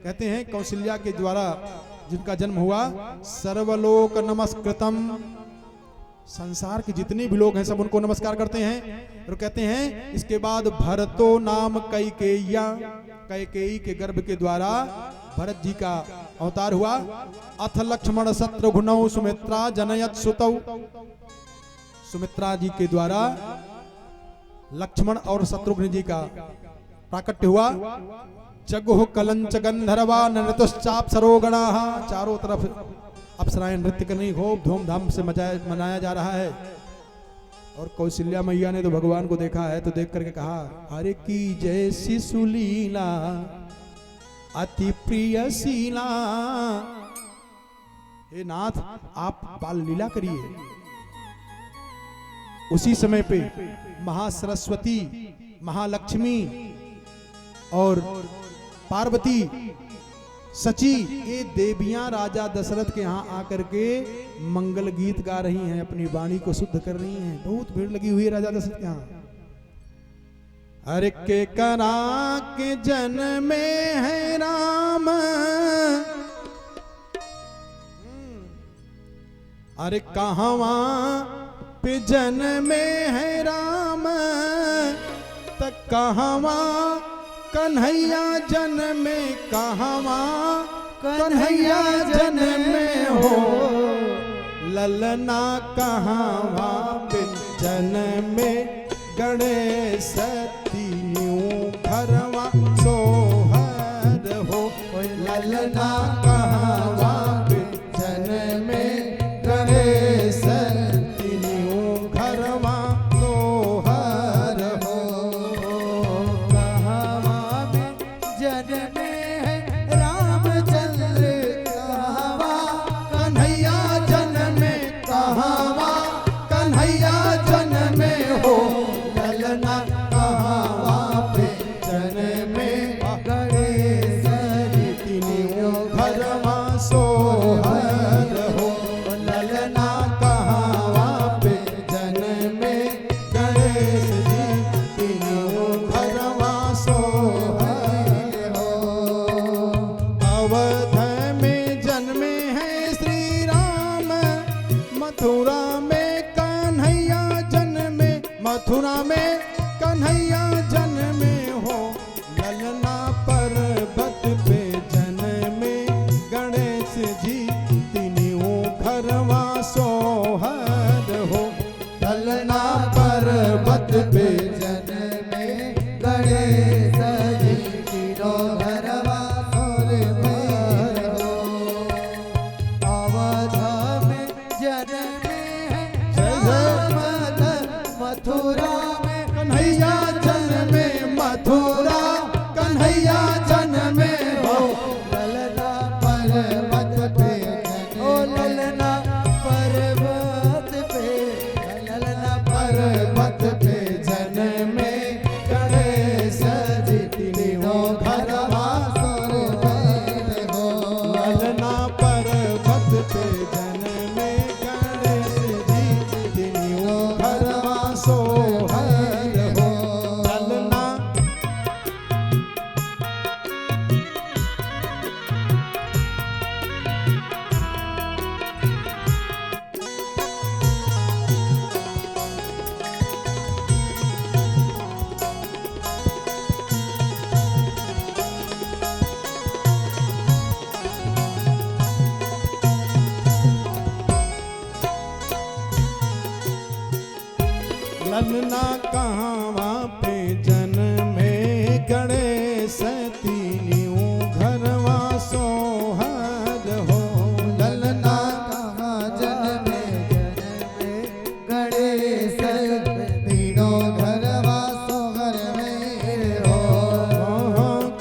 कहते हैं कौशल्या के द्वारा जिनका जन्म हुआ, सर्वलोक नमस्कृतम, संसार के जितने भी लोग हैं सब उनको नमस्कार करते हैं। और कहते हैं इसके बाद भरतो नाम कैकेय्या, कैकेयी के गर्भ के द्वारा भरत जी का अवतार हुआ। अथ लक्ष्मण शत्रुघ्नौ सुमित्रा जनयत सुतौ, सुमित्रा जी के द्वारा लक्ष्मण और शत्रुघ्न जी का प्राकट्य हुआ। जगुः कलंच गंधर्वा नृतश्चाप सरोगणाः, चारों तरफ अप्सराएं नृत्य करनी खूब धूमधाम से मनाया जा रहा है। और कौशल्या मैया ने तो भगवान को देखा है तो देख करके कहा, अरे की जैसी सुलीला अति प्रिय शीला, हे नाथ आप बाल लीला करिए। उसी समय पे महासरस्वती, महालक्ष्मी और पार्वती, सची, ये देवियां राजा दशरथ के यहाँ आकर के मंगल गीत गा रही हैं, अपनी वाणी को शुद्ध कर रही हैं। बहुत भीड़ लगी हुई है राजा दशरथ के यहाँ। अरे के करा के जन्मे है राम, अरे कहवा पे जन्मे है राम, तक कहवा कन्हैया जन्मे, कहवा कन्हैया जन्मे हो, ललना कहवा पे जन्मे, गणेश तीनों घरवा सोहर हो, ललना कहवा पे जन्मे, गणेश तीनों घरवा सोहर हो। कहवा में जन्मे है रामचंद्र, कहवा कन्हैया जन्मे, कहवा कन्हैया जन्मे हो, ललना कहवा पे जन्मे, गणेश तीनों घरवा सोहर हो, ललना कहवा पे जन्मे, गणेश जी तीनों घरवा सोहर हो। अवध में जन्मे हैं श्री राम, मथुरा में कन्हैया जन्मे, मथुरा में कन्हैया जन्मे हो, ललना पर्वत पे जन्मे, गणेश जी तीनों घरवा सोहर हो, ललना पर्वत पे जन्मे, गणेश जी तीनों घरवा सोहर हो। अवध में जन्मे हैं राम, मथुरा में कन्हैया जन्मे, मथुरा कन्हैया जन्मे हो, ललना पर्वत पे, ओ ललना पर्वत पे, ललना पर्वत पे जन्मे, गणेश जी तीनों घरवा सोहर हो, ललना पर्वत पे जन्मे, गणेश जी तीनों घरवा सोहर हो, ललना ललना कहवा पे जन्मे, गणेश तीनों घरवा सोहर हो, ललना कहाँ जन्मे, जन्मे गणेश तीनों घरवा सोहर में हो।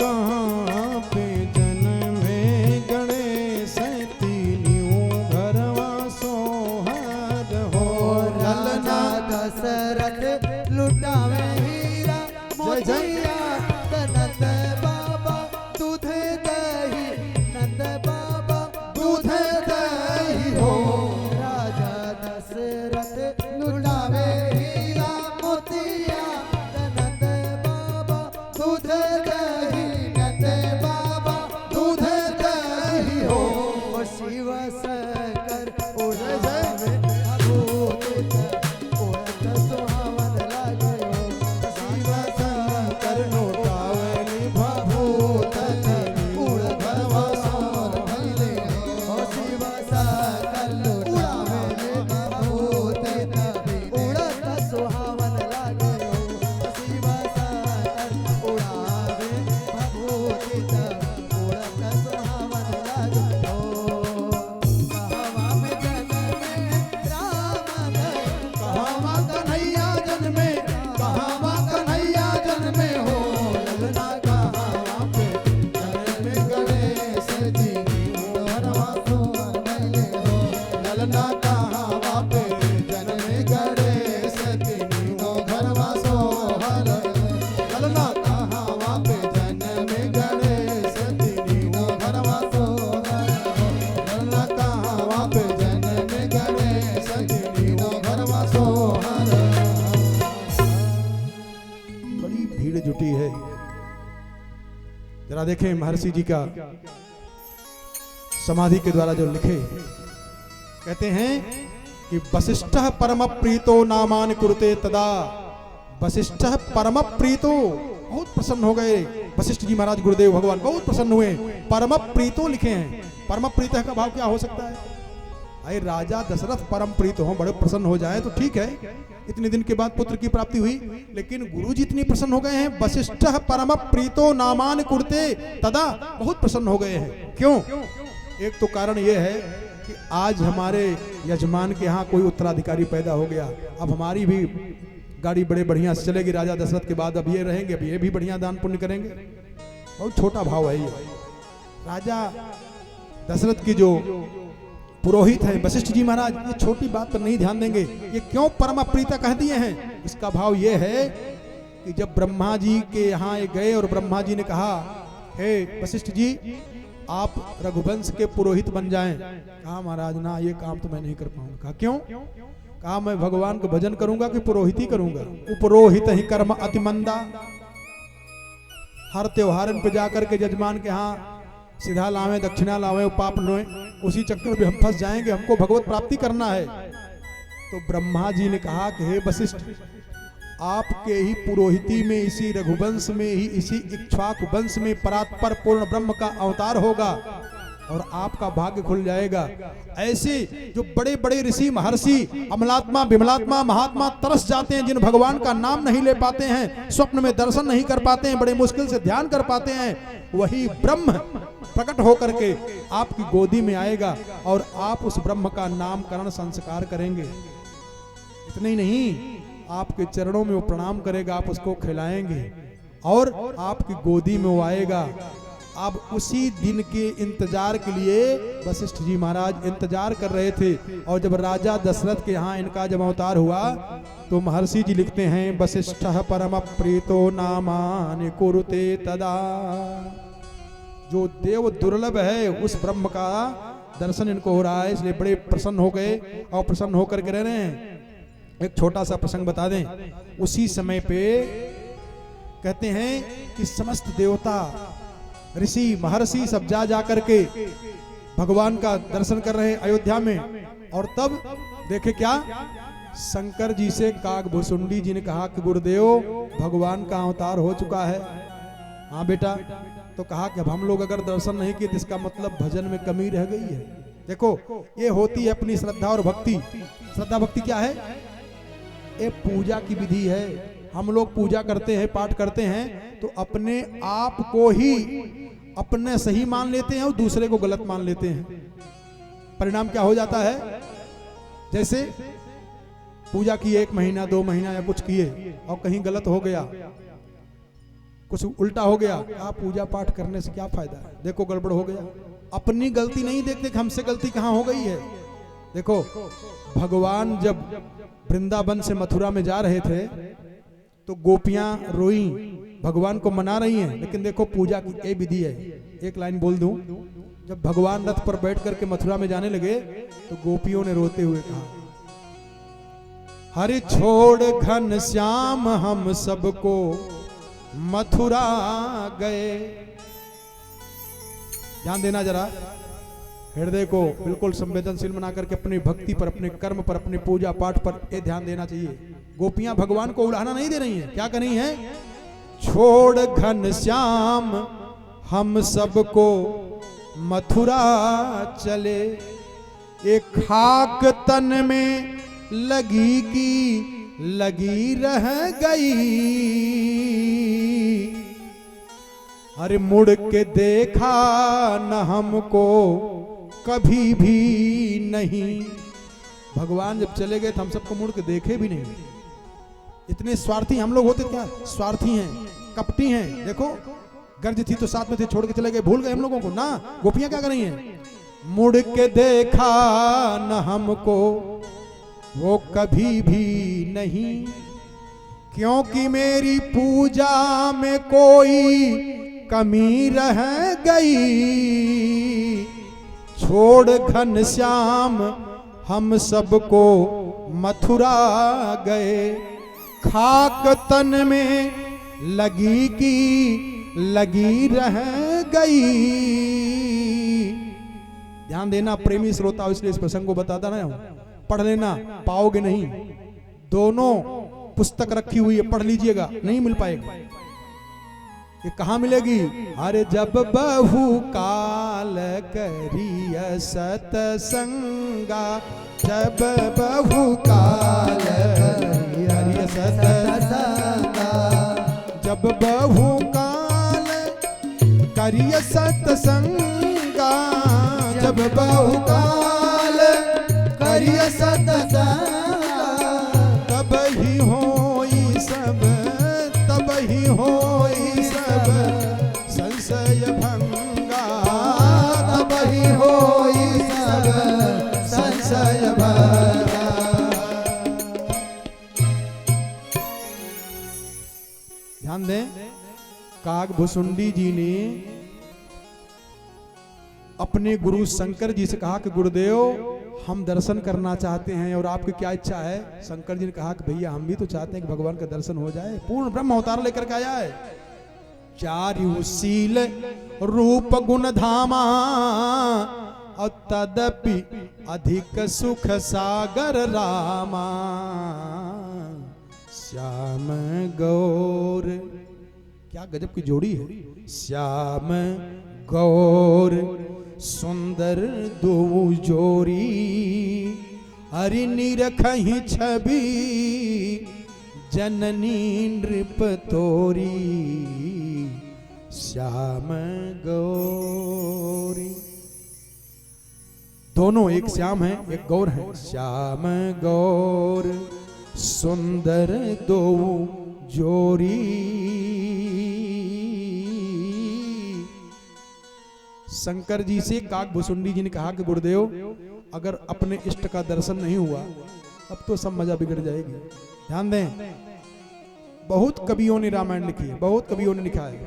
कहाँ पे जन्मे, गणेश तीनों घरवा सोहर हो, ललना दशरथ लुटावे हीरा मोतिया, नंद बाबा दूध दही, नंद बाबा दूध दही हो। राजा दशरथ लुटावे हीरा मोतिया, नंद बाबा दूध दही, नंद बाबा दूध भीड़ जुटी है। जरा देखें महर्षि जी का समाधि के द्वारा जो लिखे, कहते हैं कि वशिष्ठ परम प्रीतो नामान कुरुते तदा। वशिष्ठ परम प्रीतो, बहुत प्रसन्न हो गए वशिष्ठ जी महाराज, गुरुदेव भगवान बहुत प्रसन्न हुए। परम प्रीतो लिखे हैं, परम प्रीत का भाव क्या हो सकता है? अरे राजा दशरथ परम प्रीत हो, बड़े प्रसन्न हो जाए तो ठीक है, इतने दिन के बाद पुत्र की प्राप्ति हुई, लेकिन गुरु जी इतने प्रसन्न हो गए हैं। वशिष्ठ परम प्रीतो नामान कुरुते तदा, बहुत प्रसन्न हो गए हैं। क्यों? एक तो कारण यह है कि आज हमारे यजमान के यहाँ कोई उत्तराधिकारी पैदा हो गया, अब हमारी भी गाड़ी बड़े बढ़िया से चलेगी। राजा दशरथ के बाद अब ये रहेंगे, अब ये भी बढ़िया दान पुण्य करेंगे। बहुत छोटा भाव है ये। राजा दशरथ की जो पुरोहित है वशिष्ठ जी महाराज, ये छोटी बात पर नहीं ध्यान देंगे। ये क्यों परम प्रीता कह दिए हैं? इसका भाव ये है कि जब ब्रह्मा जी के यहाँ गए और ब्रह्मा जी ने कहा, हे वशिष्ठ जी आप रघुवंश के पुरोहित बन जाएं। कहा महाराज ना, ये काम तो मैं नहीं कर पाऊंगा। कहा क्यों? कहा मैं भगवान का भजन करूंगा कि पुरोहित ही करूंगा। उपरोहित ही कर्म अति मंदा। हर त्योहार पे जाकर के जजमान के यहाँ सीधा लावे, दक्षिणा लावे, पाप लोए, उसी चक्कर में हम फंस जाएंगे। हमको भगवत प्राप्ति करना है। तो ब्रह्मा जी ने कहा कि हे वशिष्ठ, आपके ही पुरोहिती में, इसी रघुवंश में ही, इसी इक्ष्वाकु वंश में परात्पर पूर्ण ब्रह्म का अवतार होगा और आपका भाग्य खुल जाएगा। ऐसे जो बड़े बड़े ऋषि महर्षि, अमलात्मा विमलात्मा महात्मा तरस जाते हैं, जिन भगवान का नाम नहीं ले पाते हैं, स्वप्न में दर्शन नहीं कर पाते हैं, बड़े मुश्किल से ध्यान कर पाते हैं, वही ब्रह्म प्रकट होकर के आपकी गोदी में आएगा और आप उस ब्रह्म का नामकरण संस्कार करेंगे। इतना ही नहीं, आपके चरणों में वो प्रणाम करेगा, आप उसको खिलाएंगे और आपकी गोदी में वो आएगा। अब उसी दिन के इंतजार के लिए वशिष्ठ जी महाराज इंतजार कर रहे थे। और जब राजा दशरथ के यहाँ इनका जब अवतार हुआ तो महर्षि जी लिखते हैं, वशिष्ठ परम प्रीतो नामान कुरुते तदा। जो देव दुर्लभ है उस ब्रह्म का दर्शन इनको हो रहा है, इसलिए बड़े प्रसन्न हो गए और प्रसन्न होकर के रह रहे हैं। एक छोटा सा प्रसंग बता दें। उसी समय पे कहते हैं कि समस्त देवता, ऋषि महर्षि सब जा करके भगवान का दर्शन कर रहे अयोध्या में। और तब देखे क्या, शंकर जी से काकभुसुंडी जी ने कहा कि गुरुदेव भगवान का अवतार हो चुका है। हाँ बेटा। तो कहा कि अब हम लोग अगर दर्शन नहीं किए तो इसका मतलब भजन में कमी रह गई है। देखो ये होती है अपनी श्रद्धा और भक्ति। श्रद्धा भक्ति क्या है? ये पूजा की विधि है। हम लोग पूजा करते हैं, पाठ करते हैं तो अपने आप को ही अपने सही मान लेते हैं और दूसरे को गलत मान लेते हैं। परिणाम क्या हो जाता है? जैसे पूजा की 1 महीना 2 महीना या कुछ किए और कहीं गलत हो गया, कुछ उल्टा हो गया, आप पूजा पाठ करने से क्या फायदा है? देखो गड़बड़ हो गया। अपनी गलती नहीं देखते कि हमसे गलती कहां हो गई है। देखो भगवान जब वृंदावन से मथुरा में जा रहे थे तो गोपियां रोई, भगवान को मना रही हैं, लेकिन देखो पूजा की ये विधि है। एक लाइन बोल दूं, जब भगवान रथ पर बैठ करके मथुरा में जाने लगे तो गोपियों ने रोते हुए कहा, हरि छोड़ घन श्याम हम सबको मथुरा गए। ध्यान देना जरा, हृदय को बिल्कुल संवेदनशील बना करके अपनी भक्ति पर, अपने कर्म पर, अपने पूजा पाठ पर ये ध्यान देना चाहिए। गोपियां भगवान को उड़ाना नहीं दे रही हैं। क्या कर रही हैं? छोड़ घन श्याम हम सबको मथुरा चले, एक खाक तन में लगी की लगी रह गई, अरे मुड़ के देखा न हमको कभी भी नहीं। भगवान जब चले गए तो हम सबको मुड़ के देखे भी नहीं। इतने स्वार्थी हम लोग होते, क्या स्वार्थी हैं, कपटी हैं। देखो गर्ज थी तो साथ में थे, छोड़ के चले गए, भूल गए हम लोगों को ना। गोपियां क्या कर रही हैं? मुड़ के देखा न हमको वो कभी भी नहीं, क्योंकि मेरी पूजा में कोई कमी रह गई, छोड़ घन श्याम हम सबको मथुरा गए, खाक तन में लगी की लगी रह गई। ध्यान देना प्रेमी श्रोता, इसलिए इस प्रसंग को बताता ना, पढ़ लेना, पाओगे नहीं। दोनों पुस्तक रखी हुई है, पढ़ लीजिएगा, नहीं मिल पाएगा। ये कहाँ मिलेगी? अरे जब बहु काल करिय सतसंगा, जब बहु काल करिय सतसंगा, जब बहु काल करिय सतसंगा, जब बहु काल करिय सतसंगा, तब ही होई सब, तब ही होई सब संशय भंगा, तब ही होई सब संशय भंगा। ध्यान दें, काकभुसुंडी जी ने अपने गुरु शंकर जी से कहा कि गुरुदेव हम दर्शन करना चाहते हैं और आपकी क्या इच्छा है? शंकर जी ने कहा कि भैया हम भी तो चाहते हैं कि भगवान का दर्शन हो जाए। पूर्ण ब्रह्म अवतार लेकर के आया है। चारु शील रूप गुण धामा, और तदपि अधिक सुख सागर रामा, श्याम गौर, क्या गजब की जोड़ी है। श्याम गौर सुंदर दो जोरी, हरि निरखहि छवि जननी नृप तोरी, श्याम गौरी। दोनों एक श्याम है एक गौर है। श्याम गौर सुंदर दो जोरी, शंकर जी से काकभुसुंडी जी ने कहा कि गुरुदेव अगर अपने इष्ट का दर्शन नहीं हुआ अब तो सब मजा बिगड़ जाएगी। ध्यान दें, बहुत कवियों ने रामायण लिखी है, बहुत कवियों ने लिखा है।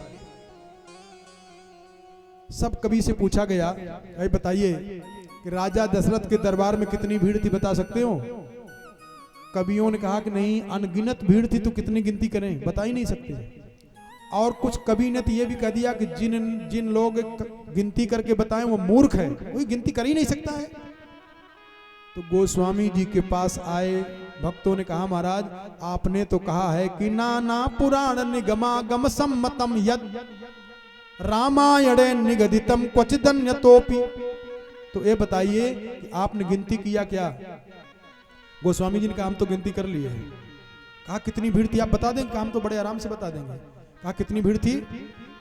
सब कवि से पूछा गया, भाई बताइए कि राजा दशरथ के दरबार में कितनी भीड़ थी, बता सकते हो? कवियों ने कहा कि नहीं, अनगिनत भीड़ थी, तो कितनी गिनती करें, बता ही नहीं सकते। और कुछ कवि ने तो ये भी कह दिया कि जिन लोग गिनती करके बताएं वो मूर्ख है, कोई गिनती कर ही नहीं सकता है। तो गोस्वामी जी के पास आए भक्तों ने कहा, महाराज आपने तो कहा है कि नाना पुराण निगमागम सम्मतम यद रामायणे निगदितम क्वचिदन्यतोपि। तो ये बताइए कि आपने गिनती किया क्या? गोस्वामी जी ने कहा हम तो गिनती कर लिए हैं। कहा कितनी भीड़ थी, आप बता देंगे? हम तो बड़े आराम से बता देंगे। कहा कितनी भीड़ थी?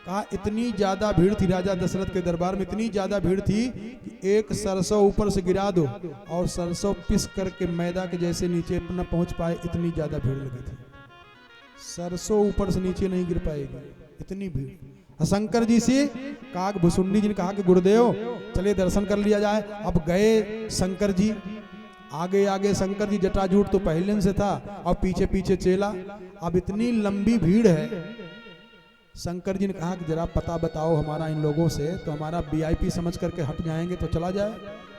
कहा इतनी ज्यादा भीड़ थी राजा दशरथ के दरबार में, इतनी ज्यादा भीड़ थी कि एक सरसों ऊपर से गिरा दो और सरसों पिस करके मैदा के जैसे नीचे न पहुंच पाए, इतनी ज्यादा भीड़ लगी थी। सरसों ऊपर से नीचे नहीं गिर पाएगी, इतनी भीड़। शंकर जी से काकभुसुंडी जी ने कहा कि गुरुदेव चलिए दर्शन कर लिया जाए। अब गए शंकर जी, आगे आगे शंकर जी, जटाजूट तो पहले से था और पीछे पीछे चेला। अब इतनी लंबी भीड़ है, शंकर जी ने कहा कि जरा पता बताओ हमारा इन लोगों से, तो हमारा वीआईपी समझ करके हट जाएंगे तो चला जाए।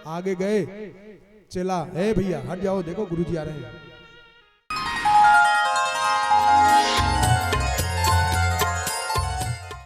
आगे गए, चला ए भैया हट जाओ, देखो गुरुजी आ रहे हैं।